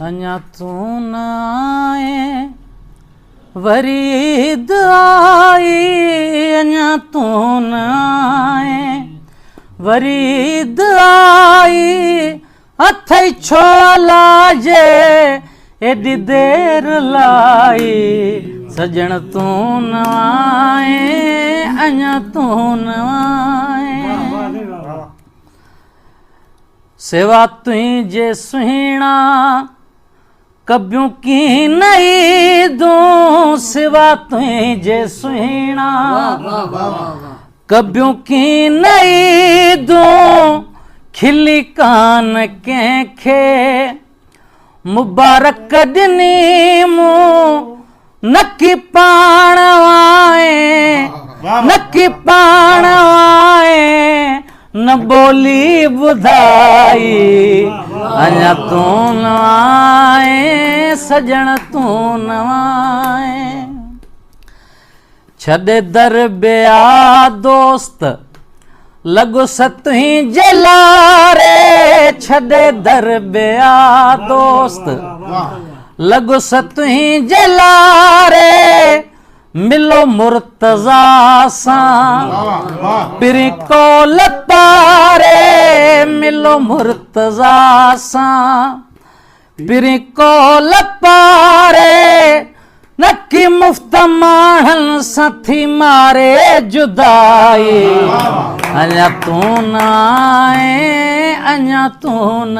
अञा तू न आए वरी ईद आई, अञा तू न आए वरी ईद आई, अथई छो लाजे एडी देर लाई, सजण तू न आए अञा तू न आए, सेवा तुझे सुहिणा कब्यूं की नहीं दूं, सिवा तुझे सुहिणा कब्यूं की नहीं दूं, खिली कान कंहिंखे मुबारक ॾिनी मूं, नकी पाण आए नकी पाण आए, न बोली ॿुधाई अञा तू न आए, सजण तू न आए, छॾे दर ॿिया दोस्त लॻो सतहीं जे लारे, छॾे दर ॿिया दोस्त लॻो सतहीं जे लारे, मिलो मुर्तज़ा सां पिरी कोल पारे, मिलो मुर्तज़ा सां पिरी कोल पारे, नकी मुफ्त माण्हनि सां थी मारे जुदाई, अञा तू न आए अञा तू न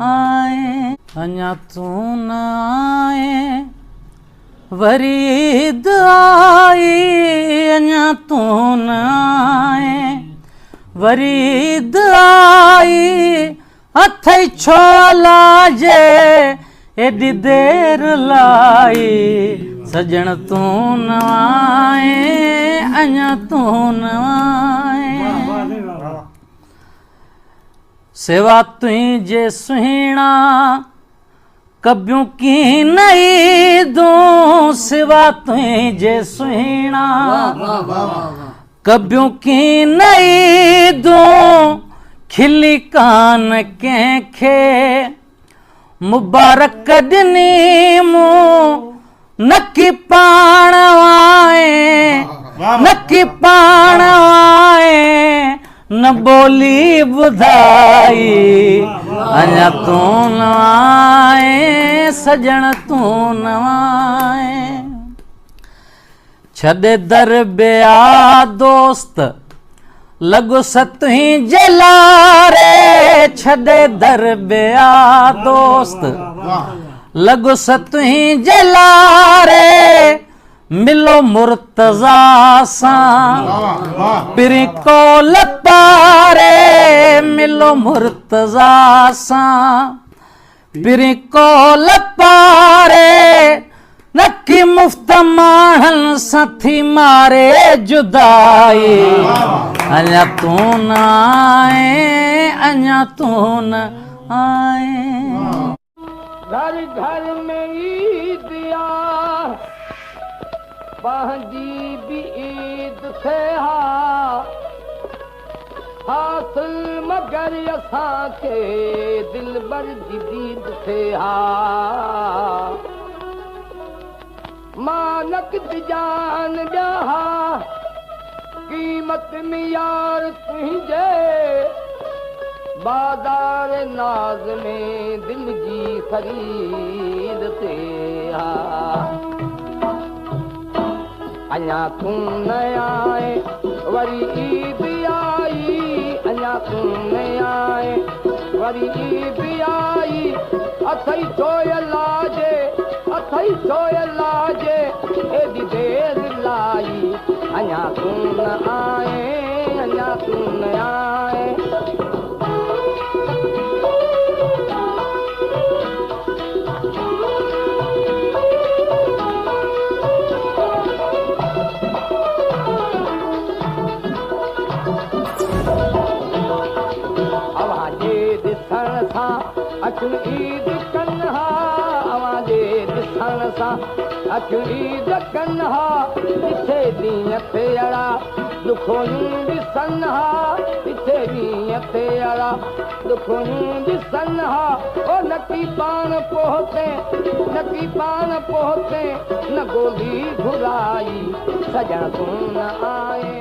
आए, अञा तू न आए वरी ईद आई, अञा तू न आए वरी ईद आई, अथई छो लाजे एडी देर लाई, सजण तू न आए अञा तू न आए, सेवा तुझे सुहिणा कब्यूं की नहीं दूं, सिवा तुझे सुहिणा कब्यूं की नहीं दूं, खिली कान कंहिंखे मुबारक ॾिनी मूं, नकी पाण आए नकी पाण आए, न बोली ॿुधाई अञा तू न आए, सजण तू न आए, छॾे दर ॿिया दोस्त लॻो सतहीं जे लारे, छॾे दर ॿिया दोस्त लॻो सतहीं जे लारे, मिलो मुर्तज़ा सां पिरी कोल पारे, मिलो मुर्तज़ा सां पिरी कोल पारे, नकी मुफ्त माण्हनि सां थी मारे जुदाई, अञा तू न आए अञा तू न आए, घर घर में ईद आ पंहिंजी बि ईद थे हा, हासिल मगर असांखे दिलबर जी दीद थे हा, मानक जान ॾिया क़ीमत में यार तुंहिंजे, बाज़ार नाज़ में दिल जी ख़रीद थे हा, अञा तू न आए वरी ईद आई, अञा तू न आए वरी ईद आई, अथई छोय लाजे अथई छोय लाजे एडी देर लाई, अञा तू न आए अञा तू न आए, अखियूं ईद कनि हा अवांजे ॾिसण सां, अखियूं ईद कनि हा ॾिठे ॾींहं फेरा दुखोयूं ॾिसनि हा किथे ॾींहं ते अड़ा दुखोयूं ॾिसनि हा ओ नकी पाण पहुते नकी पाण पहुते न गोली घुराई सॼण तूं न आए